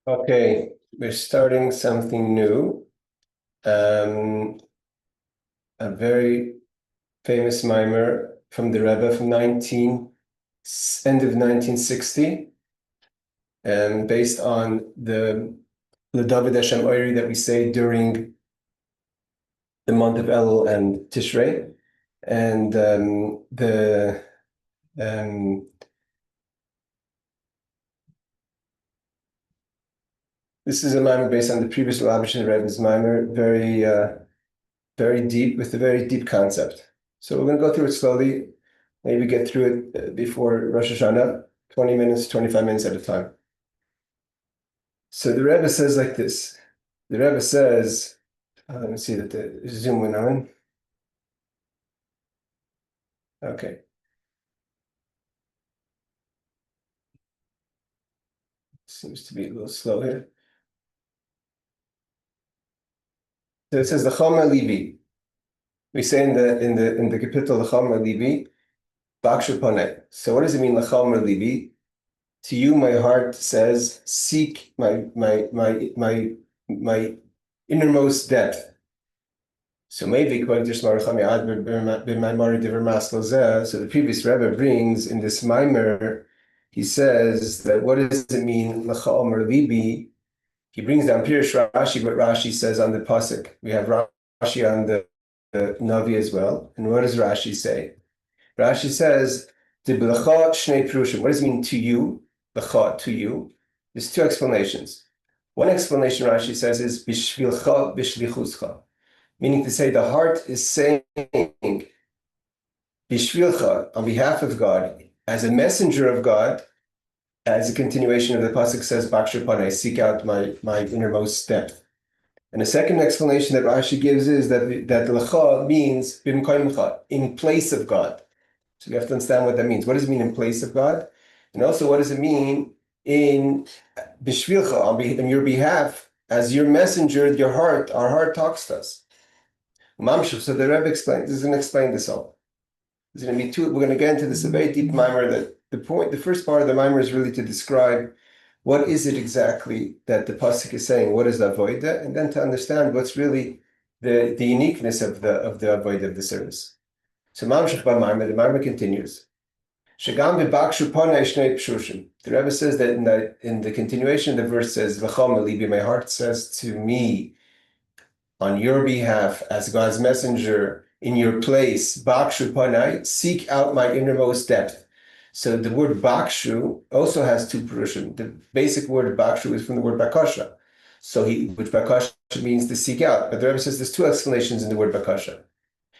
Okay, we're starting something new. A very famous Maamar from the Rebbe from end of 1960, and based on the David Hashem Oiri that we say during the month of Elul and Tishrei. And um, this is a Maamar based on the previous Labishin Rebbe's Maamar, very deep, with a very deep concept. So we're going to go through it slowly, maybe get through it before Rosh Hashanah, 20 minutes, 25 minutes at a time. So the Rebbe says like this. The Rebbe says, let me see that the Zoom went on. Okay. Seems to be a little slow here. So it says the Chomer Libi. We say in the capital the Chomer Libi, Bakshu Poneh. So what does it mean, the Chomer Libi? To you, my heart says, seek my innermost depth. So maybe so the previous Rebbe brings in this Maamar, he says that what does it mean, L'cha Omer Libi? He brings down Pirush Rashi, what Rashi says on the pasuk. We have Rashi on the Navi as well. And what does Rashi say? Rashi says, what does it mean to you? To you. There's two explanations. One explanation Rashi says is bishvilcha bishlichuscha, meaning to say the heart is saying bishvilcha, on behalf of God, as a messenger of God, as a continuation of the pasuk says, Bakshu Panei, seek out my innermost depth. And the second explanation that Rashi gives is that lecha means bimkoimcha, in place of God. So you have to understand what that means. What does it mean in place of God? And also, what does it mean in bishvilcha, on your behalf, as your messenger, our heart talks to us. So the Rebbe explains, this is going to explain this all. There's going to be we're going to get into this, a very deep Maamar, that the first part of the Maamar is really to describe what is it exactly that the pasuk is saying, what is the Avodah, and then to understand what's really the uniqueness of the Avodah of the service. So the Maamar continues. The Rebbe says that in the continuation, the verse says, my heart says to me, on your behalf, as God's messenger, in your place, Bakshu Panai, seek out my innermost depth. So the word Bakshu also has two Purushim. The basic word Bakshu is from the word Bakasha. Which Bakasha means to seek out. But the Rebbe says there's two explanations in the word Bakasha.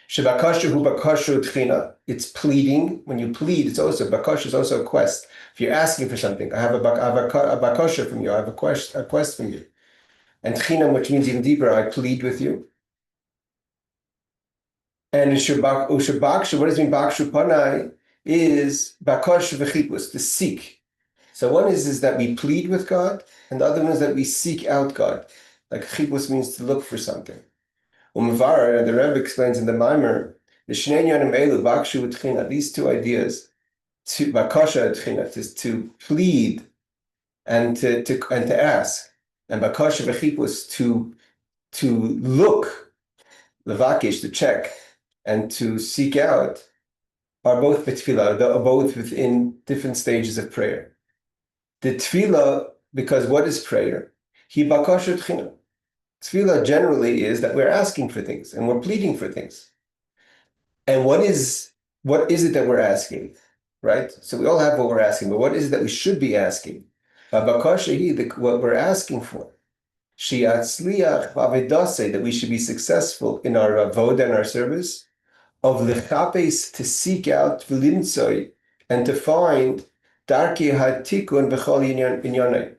Shebakasha hu bakashu tchina. It's pleading. When you plead, it's also bakasha is also a quest. If you're asking for something, I have a bakasha from you. I have a quest from you. And tchina, which means even deeper, I plead with you. And ushabaksha, what does it mean? Bakshu panai is bakasha v'chipus, to seek. So one is that we plead with God, and the other one is that we seek out God. Like chipus means to look for something. Umavar, the Rebbe explains in the Maamar, the Shnei Yonim Elu, Bakshu Tchina, these two ideas, to Bakasha Tchina, is to plead and to ask, and Bakasha V'chipus, to look, Levakish, to check, and to seek out, are both betfilah, are both within different stages of prayer. The tefillah, because what is prayer? He Bakasha Tchina. Tefillah generally is that we're asking for things and we're pleading for things. And what is it that we're asking, right? So we all have what we're asking, but what is it that we should be asking? What we're asking for, that we should be successful in our avodah and our service, of lechapes, to seek out, v'limtzoi, and to find darkei hatikun b'chol inyanei,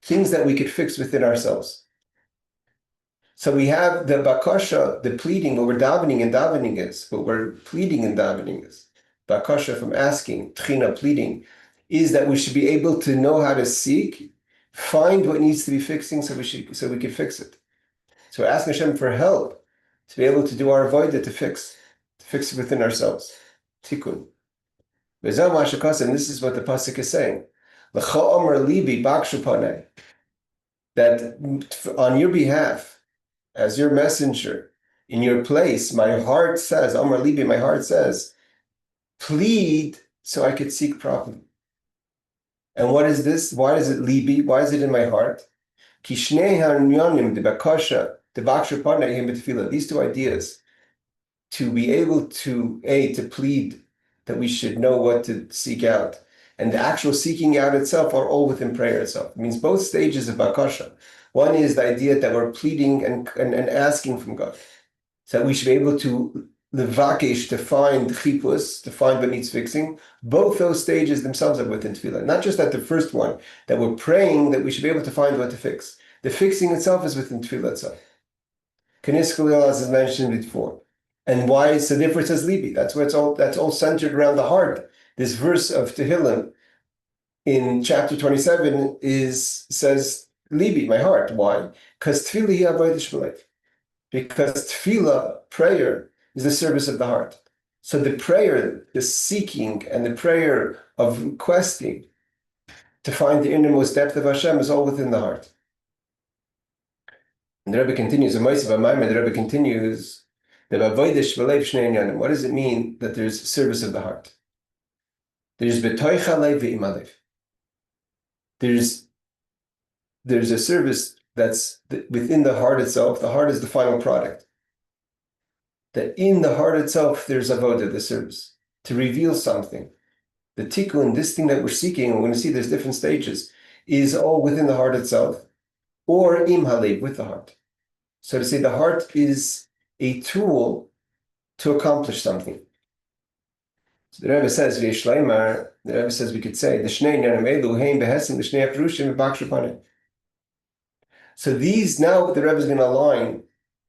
things that we could fix within ourselves. So we have the bakasha, the pleading, what we're davening is, what we're pleading and davening is. Bakasha, from asking, tchina, pleading, is that we should be able to know how to seek, find what needs to be fixing so we can fix it. So we're asking Hashem for help to be able to do our avodah, to fix it within ourselves. Tikkun. And this is what the pasuk is saying. L'cha omer libi bakshu panei. that on your behalf, as your messenger, in your place, my heart says, Amar Libi, my heart says, plead so I could seek properly. And what is this? Why is it Libi? Why is it in my heart? These two ideas, to be able to plead that we should know what to seek out, and the actual seeking out itself are all within prayer itself. It means both stages of bakasha. One is the idea that we're pleading and asking from God, so that we should be able to levakesh, to find chipus, to find what needs fixing. Both those stages themselves are within tefillah. Not just that the first one, that we're praying that we should be able to find what to fix. The fixing itself is within tefillah itself. Knis Khalil, as mentioned before. And why? So therefore it says Libi. That's where that's all centered around the heart. This verse of Tehillim in chapter 27 says Libi, my heart. Why? Because tefillah hi avodah sh'malef. Because tefillah, prayer, is the service of the heart. So the prayer, the seeking, and the prayer of requesting to find the innermost depth of Hashem is all within the heart. And the Rebbe continues, the Rebbe continues, what does it mean that there's service of the heart? There's betoicha lev ve'im alev. There's a service that's within the heart itself. The heart is the final product. That in the heart itself, there's avodah, the service, to reveal something. The tikkun, this thing that we're seeking, and we're going to see there's different stages, is all within the heart itself, or im halev, with the heart. So to say, the heart is a tool to accomplish something. So the Rebbe says, the Rebbe says we could say, so these, now the Rebbe is going to align.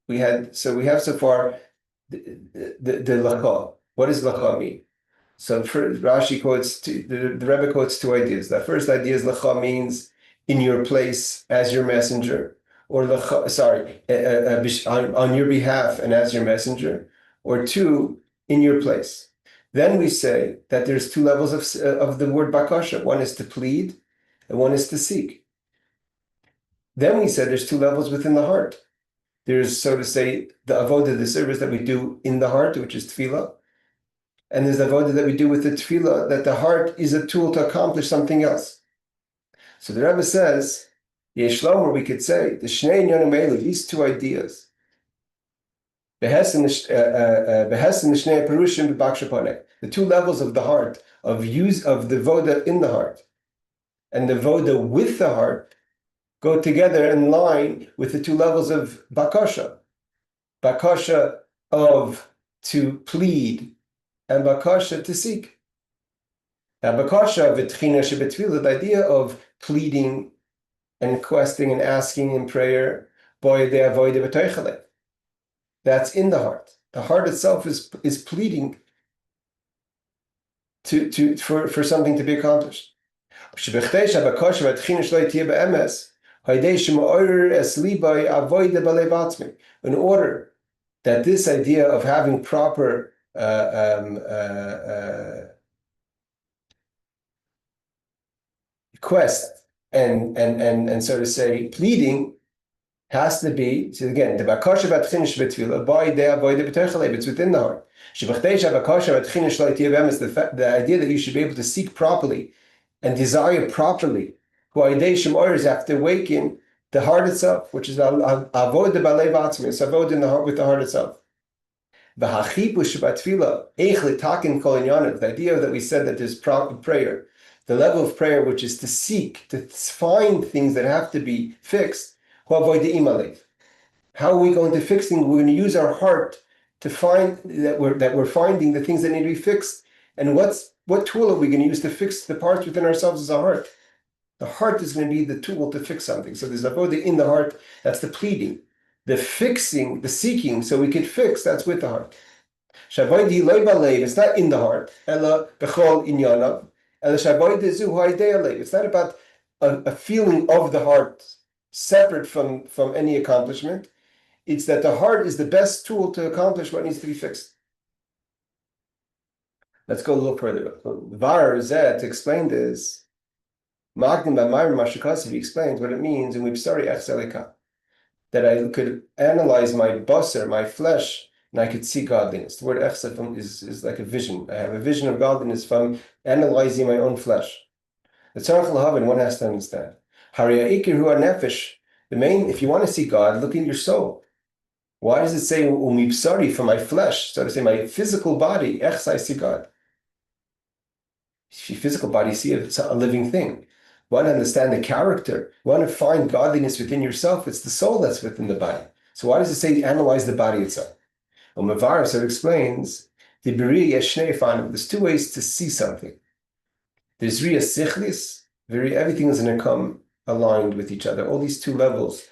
We have so far the lacha. What does lacha mean? So Rashi quotes, the Rebbe quotes two ideas. The first idea is lacha means in your place as your messenger, or on your behalf and as your messenger, or two, in your place. Then we say that there's two levels of the word bakasha. One is to plead, and one is to seek. Then we said there's two levels within the heart. There's, so to say, the avodah, the service that we do in the heart, which is tefillah. And there's the avodah that we do with the tefillah, that the heart is a tool to accomplish something else. So the Rebbe says, Yeshlomer, we could say, the Shnei Inyanim Elu, these two ideas, the two levels of the heart, of the voda in the heart, and the voda with the heart, go together in line with the two levels of bakasha. Bakasha of to plead, and bakasha to seek. Now bakasha v'tchina shebetfilah, the idea of pleading and requesting and asking in prayer, that's in the heart. The heart itself is pleading for something to be accomplished. In order that this idea of having proper request and so to say pleading has to be, so again, the bakasha v'atchinish b'tefillah by the avodah b'teichalev, it's within the heart. The idea that you should be able to seek properly and desire properly, is after waking the heart itself, which is avodah b'alev atzmi, it's avodah in the heart with the heart itself. The idea that we said that there's prayer, the level of prayer which is to seek, to find things that have to be fixed. How are we going to fix things? We're going to use our heart to find that we're finding the things that need to be fixed. And what tool are we going to use to fix the parts within ourselves as a heart? The heart is going to be the tool to fix something. So there's avodah in the heart, that's the pleading. The fixing, the seeking, so we could fix, that's with the heart. It's not in the heart. It's not about a feeling of the heart separate from any accomplishment. It's that the heart is the best tool to accomplish what needs to be fixed. Let's go a little further. Var Zeh, to explain this, Magdim Maamar Mashikasiv explains what it means in Wibsari Echselika, that I could analyze my basar, my flesh, and I could see godliness. The word Echsel is like a vision. I have a vision of godliness from analyzing my own flesh. The Tzarech L'Havin, one has to understand. The main, if you want to see God, look in your soul. Why does it say umipsari for my flesh? So to say, my physical body, echs, I see God. Your physical body, see it's a living thing. You want to understand the character. You want to find godliness within yourself. It's the soul that's within the body. So why does it say analyze the body itself? Maamar, so it explains the beri yeshnei. There's two ways to see something. There's Ria Sichlis, everything is going to come aligned with each other, all these two levels.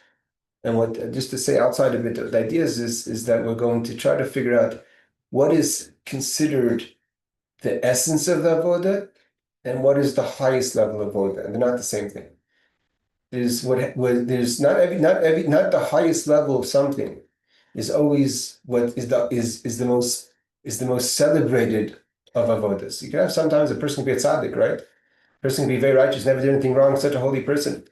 And what, just to say outside of it, the idea is that we're going to try to figure out what is considered the essence of the Avodah and what is the highest level of Avodah. And they're not the same thing. There's not the highest level of something is always what is the most celebrated of avodas. You can have sometimes a person can be a tzaddik, right? A person can be very righteous, never did anything wrong, such a holy person.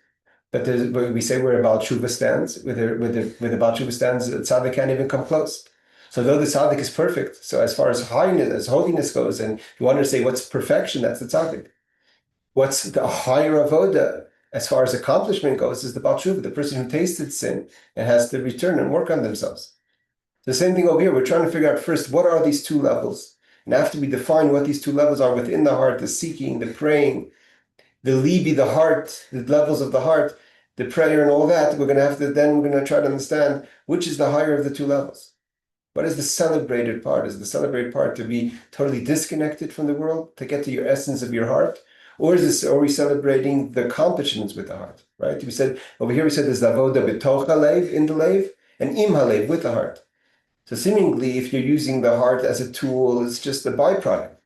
But we say where a Baal Tshuva stands, where the Baal Tshuva stands, the tzaddik can't even come close. So though the tzaddik is perfect, so as far as holiness goes, and you want to say what's perfection, that's the tzaddik. What's the higher avoda as far as accomplishment goes is the Baal Tshuva, the person who tasted sin and has to return and work on themselves. The same thing over here. We're trying to figure out first, what are these two levels? And after we define what these two levels are within the heart, the seeking, the praying, the libi, the heart, the levels of the heart, the prayer and all that, we're going to try to understand which is the higher of the two levels. What is the celebrated part? Is the celebrated part to be totally disconnected from the world, to get to your essence of your heart? Or are we celebrating the accomplishments with the heart? Right? Over here we said there's the avodah b'toch halev, in the lev, and im halev, with the heart. So seemingly, if you're using the heart as a tool, it's just a byproduct.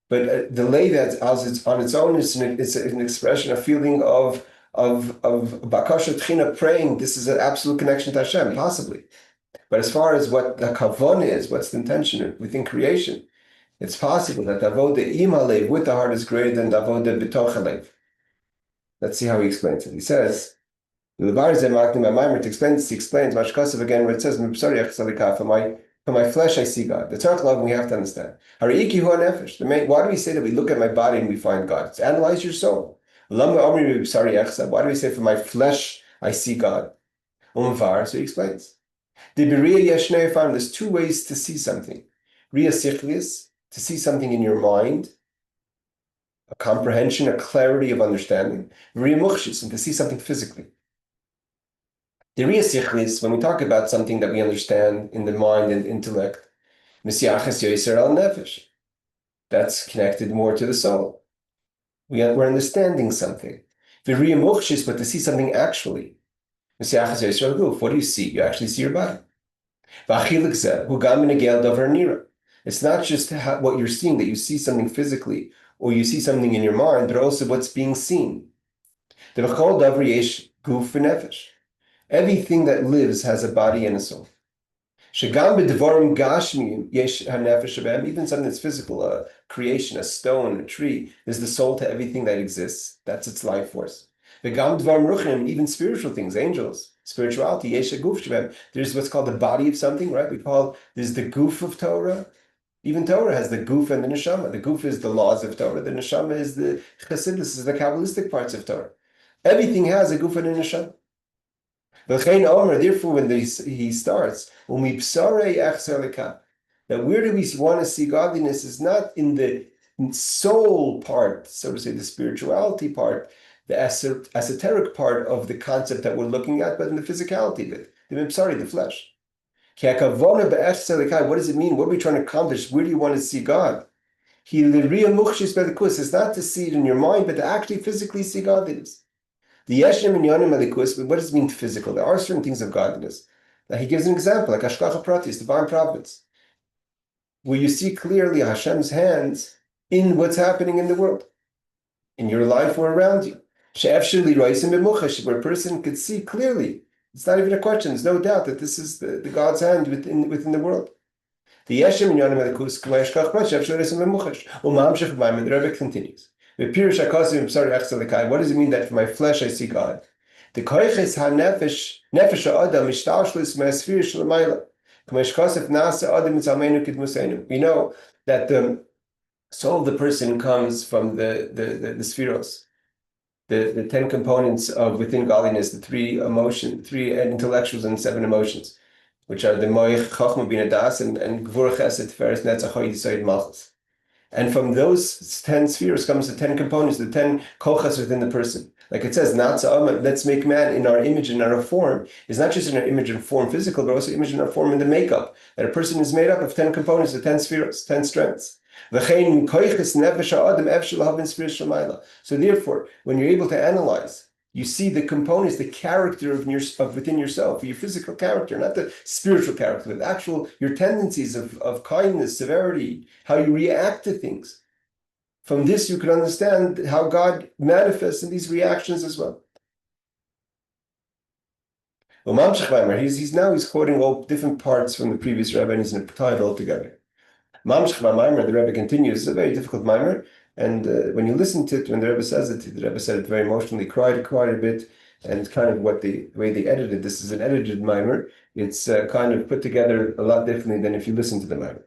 But the lay that on its own is an expression, a feeling of bakasha tchina, praying. This is an absolute connection to Hashem, possibly. But as far as what the kavan is, what's the intention within creation, it's possible that the avodah im halev, with the heart, is greater than the avodah b'toch halev. Let's see how he explains it. He says, he explains Mashkasav again where it says, for my flesh I see God. The Tzarech L'Havin we have to understand. Why do we say that we look at my body and we find God? It's analyze your soul. Why do we say for my flesh I see God? So he explains. There's two ways to see something. Ria Sichlis, to see something in your mind, a comprehension, a clarity of understanding. Ria Muchshis, and to see something physically. The Ria Sichlis, when we talk about something that we understand in the mind and intellect, Mesiachas Yoser al Nefesh, that's connected more to the soul. We're understanding something. The Ria Muchshis, but to see something actually. Mesiachas Yoser al Guf, what do you see? You actually see your body. It's not just what you're seeing, that you see something physically, or you see something in your mind, but also what's being seen. Everything that lives has a body and a soul. Even something that's physical, a creation, a stone, a tree, there's the soul to everything that exists. That's its life force. Even spiritual things, angels, spirituality, there's what's called the body of something, right? There's the goof of Torah. Even Torah has the goof and the neshama. The goof is the laws of Torah. The neshama is the chassidus, is the Kabbalistic parts of Torah. Everything has a goof and a neshama. Therefore, when he starts, that where do we want to see godliness is not in the soul part, so to say, the spirituality part, the esoteric part of the concept that we're looking at, but in the physicality of it, the flesh. What does it mean? What are we trying to accomplish? Where do you want to see God? It's not to see it in your mind, but to actually physically see godliness. The Yeshem and Yonim Alikus, what does it mean physical? There are certain things of godliness. Now he gives an example, like Hashgacha Pratis, divine providence, where you see clearly Hashem's hands in what's happening in the world, in your life or around you. Where a person could see clearly. It's not even a question. There's no doubt that this is the God's hand within the world. The Yeshem and Yonim Alikus, the Rebbe continues. What does it mean that for my flesh I see God? The koiches ha-nefesh, nefesh ha'adam, ishtalshlis me'asfir sh'lamayla. We know that the soul of the person comes from the spheros, the 10 components of within godliness, the three intellectuals and 7 emotions, which are the moich, chachma, bina, das, and gvur, chesed, tiferes, netzach, hod, yesod, malchus. And from those 10 spheres comes the 10 components, the 10 kochas within the person. Like it says, let's make man in our image and our form. It's not just in our image and form physical, but also image and our form in the makeup. That a person is made up of 10 components, the 10 spheres, 10 strengths. So therefore, when you're able to analyze, you see the components, the character of within yourself, your physical character, not the spiritual character, but actual your tendencies of kindness, severity, how you react to things. From this, you can understand how God manifests in these reactions as well. He's quoting all different parts from the previous Rebbe, and he's going to tie it all together. Maamar, the Rebbe continues. It's a very difficult Maamar, and when you listen to it, when the Rebbe says it, the Rebbe said it very emotionally, cried quite a bit, and it's kind of the way they edited this is an edited Maamar. It's kind of put together a lot differently than if you listen to the Maamar.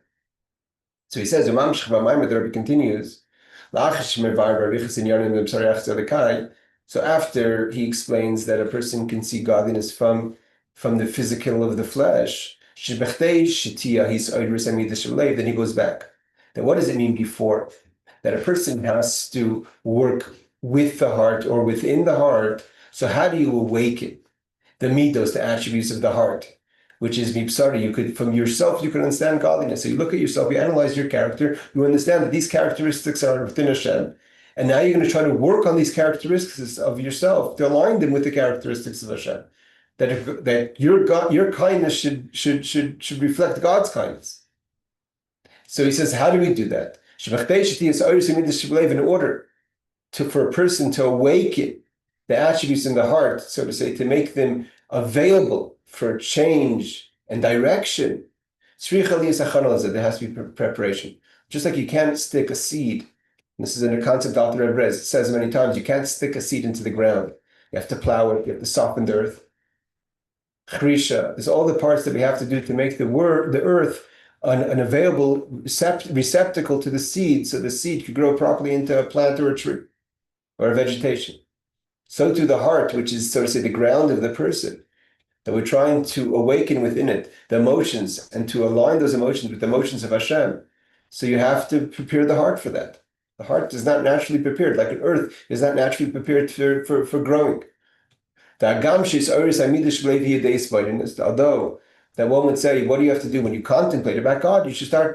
So he says, the Rebbe continues. So after he explains that a person can see godliness from the physical of the flesh, then he goes back. Then what does it mean before? That a person has to work with the heart or within the heart. So how do you awaken the midos, the attributes of the heart? Which is mipsari. From yourself, you can understand godliness. So you look at yourself, you analyze your character, you understand that these characteristics are within Hashem. And now you're going to try to work on these characteristics of yourself to align them with the characteristics of Hashem. That your kindness should reflect God's kindness. So he says, how do we do that? In order for a person to awaken the attributes in the heart, so to say, to make them available for change and direction, there has to be preparation. Just like you can't stick a seed, and this is in a concept Alter Rebbe says many times, you can't stick a seed into the ground. You have to plow it, you have to soften the earth. Chrisha, there's all the parts that we have to do to make the earth an available receptacle to the seed, so the seed could grow properly into a plant or a tree or a vegetation. So to the heart, which is, so to say, the ground of the person, that we're trying to awaken within it the emotions and to align those emotions with the emotions of Hashem. So you have to prepare the heart for that. The heart is not naturally prepared, like an earth is not naturally prepared for growing. Although that one would say, what do you have to do when you contemplate about God?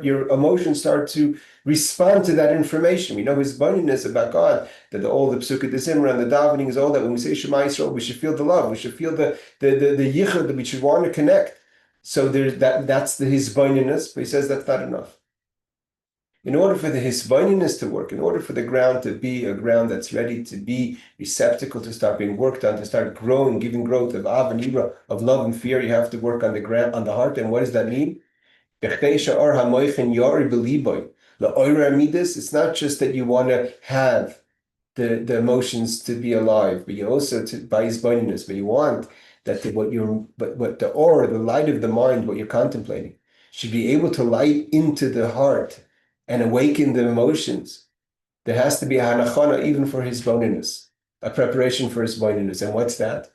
Your emotions start to respond to that information. We know his boniness about God, that all the Psukkah, the Zimra, and the davening is all that. When we say Shema Yisrael, we should feel the love, we should feel the yichud, that we should want to connect. So that's his boniness, but he says that's not enough. In order for the hisbaininess to work, in order for the ground to be a ground that's ready to be receptacle to start being worked on, to start growing, giving growth of av and ira, of love and fear, you have to work on the ground, on the heart. And what does that mean? It's not just that you want to have the emotions to be alive, but you also by hisbaininess, but you want that the light of the mind, what you're contemplating, should be able to light into the heart and awaken the emotions. There has to be a hanachana even for his boniness, a preparation for his boniness. And what's that?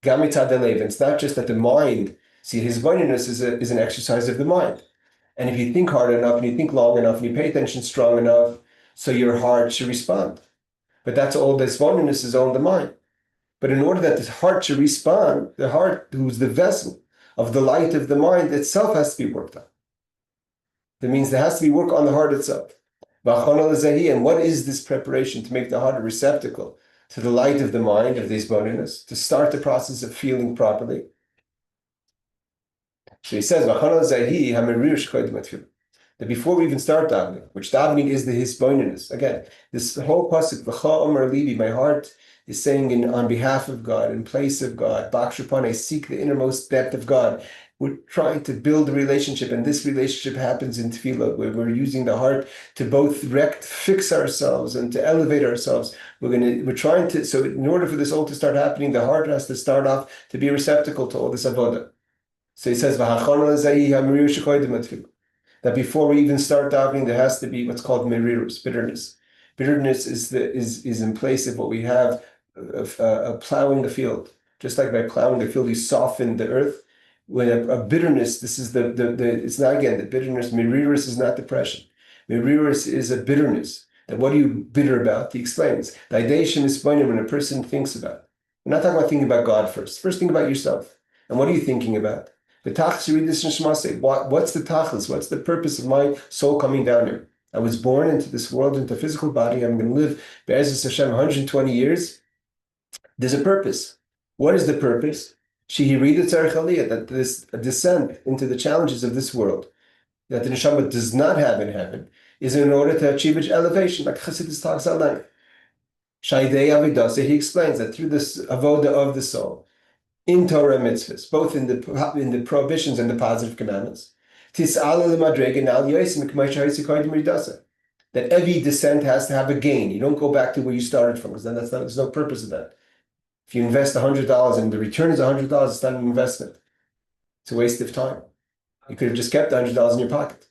Gamitadelev. It's not just that the mind, see, his boniness is an exercise of the mind. And if you think hard enough, and you think long enough, and you pay attention strong enough, so your heart should respond. But that's all this boniness is on the mind. But in order that the heart should respond, the heart, who's the vessel of the light of the mind itself, has to be worked on. That means there has to be work on the heart itself. And what is this preparation to make the heart a receptacle to the light of the mind, of this boniness, to start the process of feeling properly? So he says, that before we even start davening, which davening is his boniness. Again, this whole pasuk, my heart is saying on behalf of God, in place of God, I seek the innermost depth of God. We're trying to build a relationship, and this relationship happens in tefillah, where we're using the heart to both fix ourselves and to elevate ourselves. We're trying to. So, in order for this all to start happening, the heart has to start off to be a receptacle to all this avodah. So he says, that before we even start davening, there has to be what's called merirus, bitterness. Bitterness is in place of what we have of plowing the field. Just like by plowing the field, you soften the earth. When a bitterness, this is it's not, again, the bitterness, merirus is not depression. Merirus is a bitterness. And what are you bitter about? He explains. The ideation is when a person thinks about it. We're not talking about thinking about God first. First, think about yourself. And what are you thinking about? The tachlis, you read this in Shema, what's the tachlis? What's the purpose of my soul coming down here? I was born into this world, into a physical body. I'm going to live, Be'ezus Hashem, 120 years. There's a purpose. What is the purpose? Shehirida tzarech aliyah, that this descent into the challenges of this world, that the neshama does not have in heaven, is in order to achieve its elevation, like Chassidus talks about. Shaydei Avidasa, he explains that through this avodah of the soul, in Torah and mitzvahs, both in the prohibitions and the positive commandments, that every descent has to have a gain. You don't go back to where you started from, because then there's no purpose of that. If you invest $100 and the return is $100, it's not an investment. It's a waste of time. You could have just kept $100 in your pocket.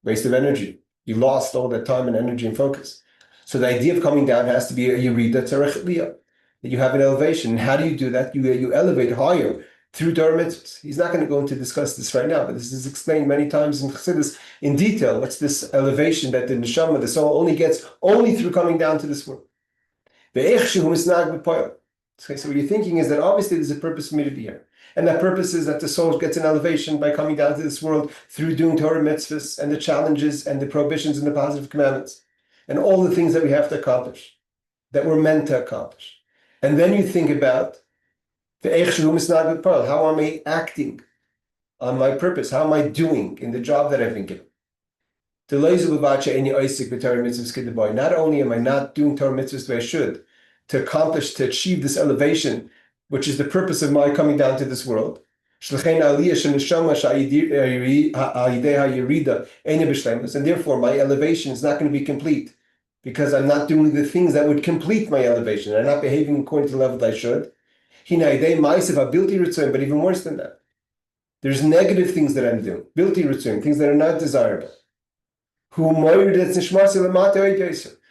Waste of energy. You lost all that time and energy and focus. So the idea of coming down has to be a yerida tzarech aliyah, that you have an elevation. And how do you do that? You elevate higher through Torah mitzvahs. He's not going to go into discuss this right now, but this is explained many times in Chassidus in detail. What's this elevation that the neshama, the soul, only gets through coming down to this world? Okay, so what you're thinking is that obviously there's a purpose for me to be here. And that purpose is that the soul gets an elevation by coming down to this world through doing Torah mitzvahs and the challenges and the prohibitions and the positive commandments and all the things that we have to accomplish, that we're meant to accomplish. And then you think about how am I acting on my purpose? How am I doing in the job that I've been given? Not only am I not doing Torah mitzvahs the way I should, to achieve this elevation, which is the purpose of my coming down to this world. And therefore my elevation is not going to be complete because I'm not doing the things that would complete my elevation. I'm not behaving according to the level that I should. But even worse than that, there's negative things that I'm doing, things that are not desirable.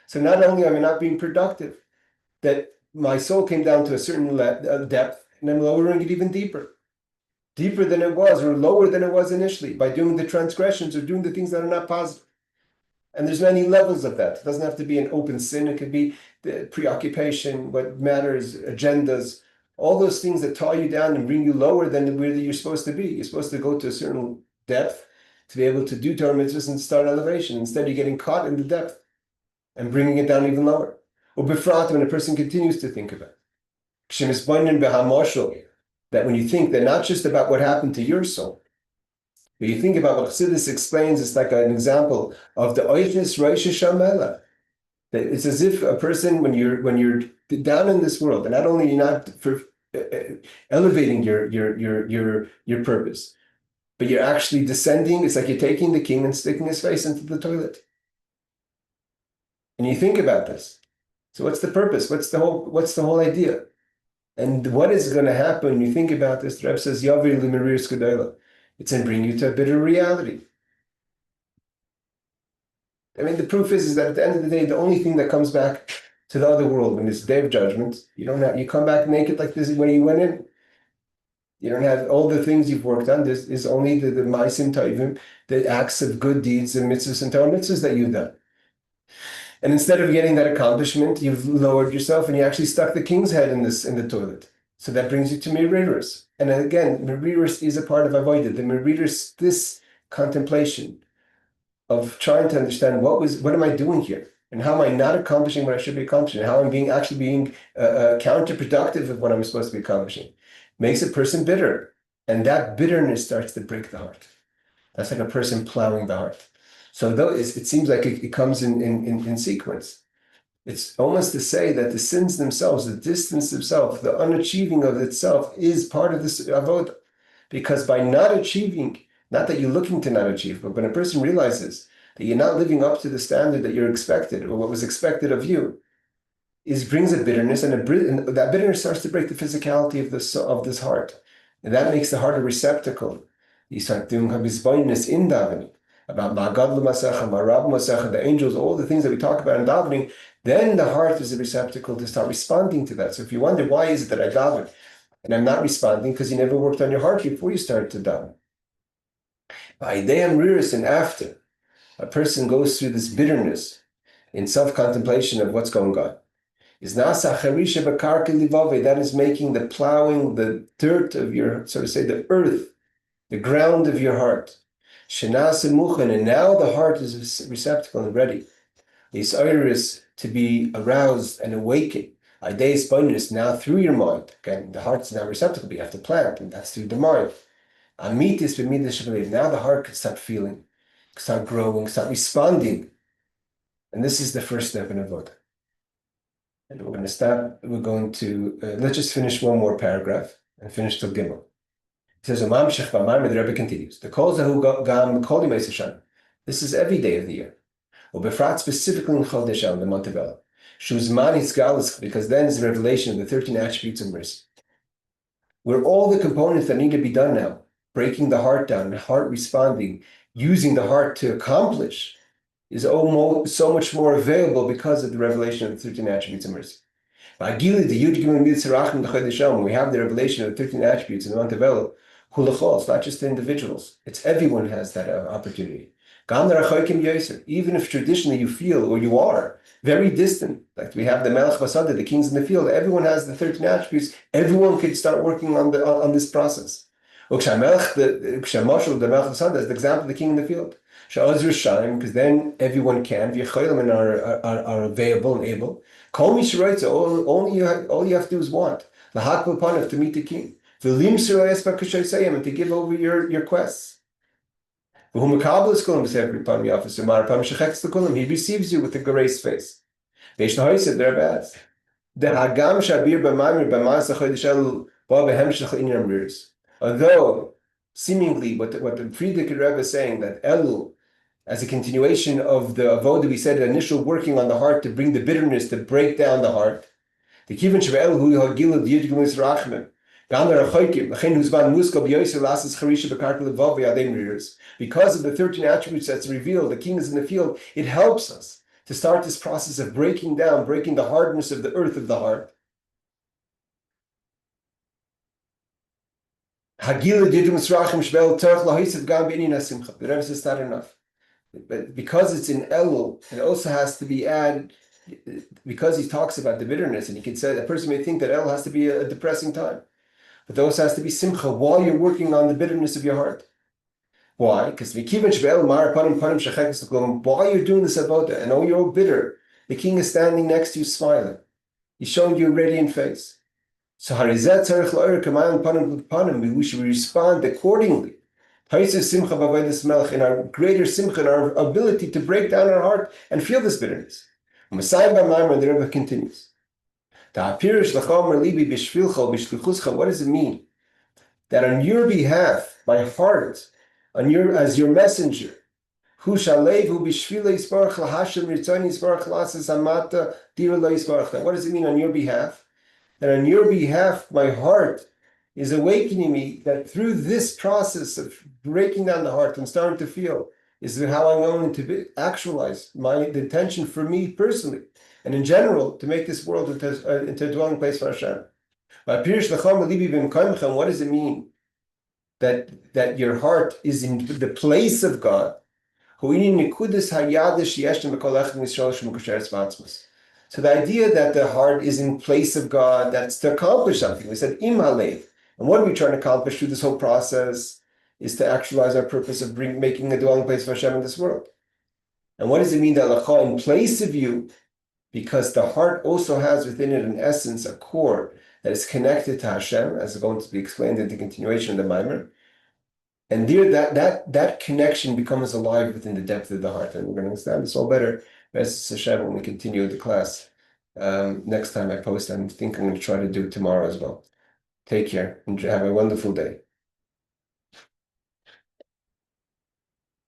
So not only am I not being productive, that my soul came down to a certain depth, and I'm lowering it even deeper than it was, or lower than it was initially, by doing the transgressions or doing the things that are not positive. And there's many levels of that. It doesn't have to be an open sin. It could be the preoccupation, what matters, agendas, all those things that tie you down and bring you lower than where you're supposed to be. You're supposed to go to a certain depth to be able to do Torah mitzvahs and start elevation. Instead, you're getting caught in the depth and bringing it down even lower. Or befrat, when a person continues to think about it. That when you think that not just about what happened to your soul, but you think about what Chassidus explains, it's like an example of the oichnis rosh hashamela. That it's as if a person, when you're down in this world, and not only you're not elevating your purpose, but you're actually descending. It's like you're taking the king and sticking his face into the toilet. And you think about this. So what's the purpose? What's the whole idea? And what is going to happen when you think about this? The Rebbe says, Yavir limerir skadayla. It's going to bring you to a bitter reality. I mean, the proof is that at the end of the day, the only thing that comes back to the other world when it's the day of judgment, you come back naked like this is when you went in. You don't have all the things you've worked on. This is only the ma'asim tovim, the acts of good deeds and mitzvahs and Torah mitzvahs that you've done. And instead of getting that accomplishment, you've lowered yourself and you actually stuck the king's head in the toilet. So that brings you to merirus. And again, merirus is a part of avodah. The merirus, this contemplation of trying to understand what am I doing here, and how am I not accomplishing what I should be accomplishing, and how I'm being counterproductive of what I'm supposed to be accomplishing, makes a person bitter, and that bitterness starts to break the heart. That's like a person plowing the heart. So though it seems like it comes in sequence, it's almost to say that the sins themselves, the distance themselves, the unachieving of itself is part of this avodah. Because by not achieving, not that you're looking to not achieve, but when a person realizes that you're not living up to the standard that you're expected or what was expected of you, brings a bitterness, and that bitterness starts to break the physicality of this heart. And that makes the heart a receptacle. You start doing habizboinus in davening, about ma'agad l'masecha, ma'rab masecha, the angels, all the things that we talk about in davening. Then the heart is a receptacle to start responding to that. So if you wonder why is it that I daven and I'm not responding, because you never worked on your heart before you started to daven. By ideyam riris, and after a person goes through this bitterness in self-contemplation of what's going on, is nasa charisha b'karka livave, that is making the plowing, the dirt of your, so to say, the earth, the ground of your heart. Shenasa muchen, and now the heart is a receptacle and ready. This iris to be aroused and awakened. Ideas bonus now through your mind. Again, the heart's now receptacle, but you have to plant, and that's through the mind. Amitis b'midas shebelev. Now the heart can start feeling, start growing, start responding. And this is the first step in Avodah. And we're going to stop. We're going to, let's just finish one more paragraph and finish till Gimel. It says, Maamar, the Rebbe continues, the kol zahu gam kol yimei Hashem. This is every day of the year. Ubefrat specifically in Chodesh El, the month of El. Shuzman Hitzgalus, because then is the revelation of the 13 attributes of mercy. Where all the components that need to be done now, breaking the heart down, the heart responding, using the heart to accomplish, is almost so much more available because of the revelation of the 13 attributes of mercy. When we have the revelation of the 13 attributes in the month of El, it's not just the individuals, it's everyone has that opportunity. Even if traditionally you feel, or you are, very distant, like we have the Melech Basada, the kings in the field, everyone has the 13 attributes, everyone could start working on this process. The Melech Basada is the example of the king in the field. Because then everyone can, are available and able. All you have to do is want. To meet the king. And to give over your quests. He receives you with a grace face. Although seemingly what the Friedrich Rebbe is saying, that Elul, as a continuation of the Avodah, we said the initial working on the heart to bring the bitterness, to break down the heart. The Kivan Shvel Hu Hagil the Yidgumis Rachmim. Because of the 13 attributes that's revealed, the king is in the field, it helps us to start this process of breaking the hardness of the earth of the heart. The Rebbe says not enough. But because it's in Elul, it also has to be added, because he talks about the bitterness, and he can say, a person may think that Elul has to be a depressing time. But there also has to be simcha while you're working on the bitterness of your heart. Why? Because while you're doing this avodah and oh, you're bitter, the king is standing next to you smiling. He's showing you a radiant face. So we should respond accordingly. In our greater simcha, in our ability to break down our heart and feel this bitterness. The Rebbe continues. What does it mean? That on your behalf, my heart, as your messenger, what does it mean on your behalf? That on your behalf, my heart is awakening me, that through this process of breaking down the heart and starting to feel, is how I'm going to actualize the intention for me personally, and in general, to make this world into a dwelling place for Hashem. What does it mean that your heart is in the place of God? So the idea that the heart is in place of God, that's to accomplish something. We said im halev. And what are we trying to accomplish through this whole process is to actualize our purpose of making a dwelling place for Hashem in this world. And what does it mean that lacha in place of you? Because the heart also has within it an essence, a core that is connected to Hashem, as is going to be explained in the continuation of the Maamar. And there, that connection becomes alive within the depth of the heart. And we're going to understand this all better, as Hashem, when we continue the class. Next time I post, I think I'm going to try to do it tomorrow as well. Take care and have a wonderful day.